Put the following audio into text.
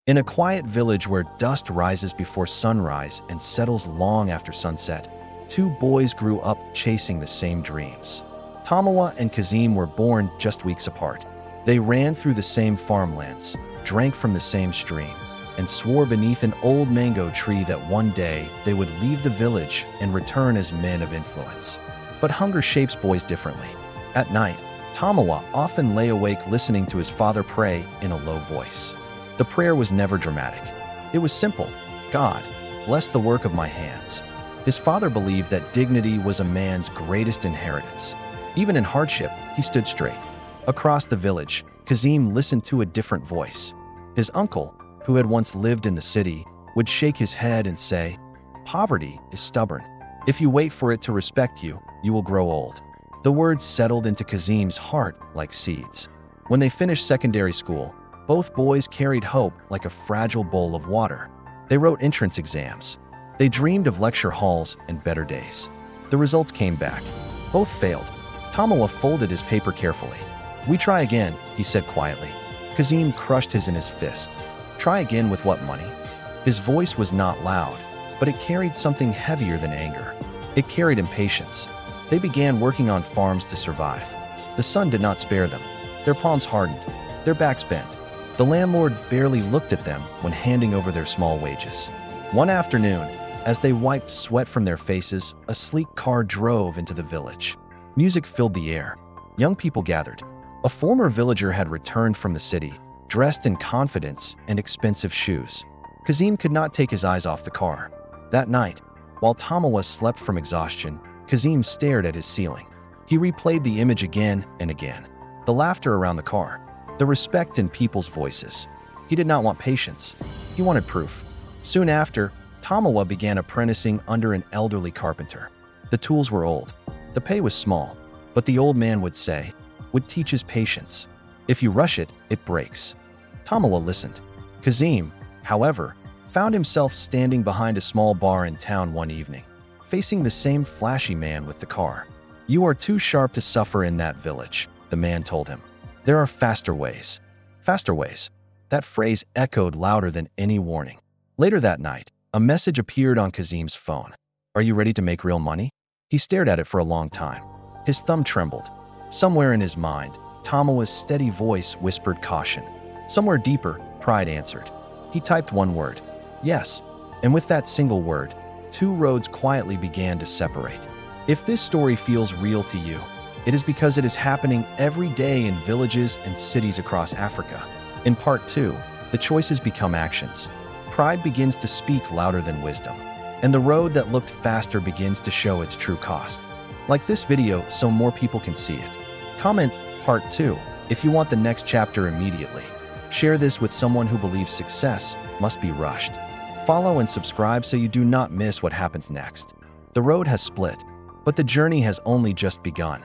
In a quiet village where dust rises before sunrise and settles long after sunset, two boys grew up chasing the same dreams. Tomiwa and Kazeem were born just weeks apart. They ran through the same farmlands, drank from the same stream, and swore beneath an old mango tree that one day they would leave the village and return as men of influence. But hunger shapes boys differently. At night, Tomiwa often lay awake listening to his father pray in a low voice. The prayer was never dramatic. It was simple. God, bless the work of my hands. His father believed that dignity was a man's greatest inheritance. Even in hardship, he stood straight. Across the village, Kazeem listened to a different voice. His uncle, who had once lived in the city, would shake his head and say, "Poverty is stubborn. If you wait for it to respect you, you will grow old." The words settled into Kazeem's heart like seeds. When they finished secondary school, both boys carried hope like a fragile bowl of water. They wrote entrance exams. They dreamed of lecture halls and better days. The results came back. Both failed. Tomiwa folded his paper carefully. "We try again," he said quietly. Kazeem crushed his in his fist. "Try again with what money?" His voice was not loud, but it carried something heavier than anger. It carried impatience. They began working on farms to survive. The sun did not spare them. Their palms hardened. Their backs bent. The landlord barely looked at them when handing over their small wages. One afternoon, as they wiped sweat from their faces, a sleek car drove into the village. Music filled the air. Young people gathered. A former villager had returned from the city, dressed in confidence and expensive shoes. Kazeem could not take his eyes off the car. That night, while Tomiwa slept from exhaustion, Kazeem stared at his ceiling. He replayed the image again and again. The laughter around the car. The respect in people's voices. He did not want patience. He wanted proof. Soon after, Tomiwa began apprenticing under an elderly carpenter. The tools were old. The pay was small. But the old man would teach his patience. If you rush it, it breaks. Tomiwa listened. Kazeem, however, found himself standing behind a small bar in town one evening, facing the same flashy man with the car. "You are too sharp to suffer in that village," the man told him. "There are faster ways." Faster ways. That phrase echoed louder than any warning. Later that night, a message appeared on Kazeem's phone. "Are you ready to make real money?" He stared at it for a long time. His thumb trembled. Somewhere in his mind, Tomiwa's steady voice whispered caution. Somewhere deeper, pride answered. He typed one word, "Yes," and with that single word, two roads quietly began to separate. If this story feels real to you, it is because it is happening every day in villages and cities across Africa. In part 2, the choices become actions. Pride begins to speak louder than wisdom, and the road that looked faster begins to show its true cost. Like this video so more people can see it. Comment part 2 if you want the next chapter immediately. Share this with someone who believes success must be rushed. Follow and subscribe so you do not miss what happens next. The road has split, but the journey has only just begun.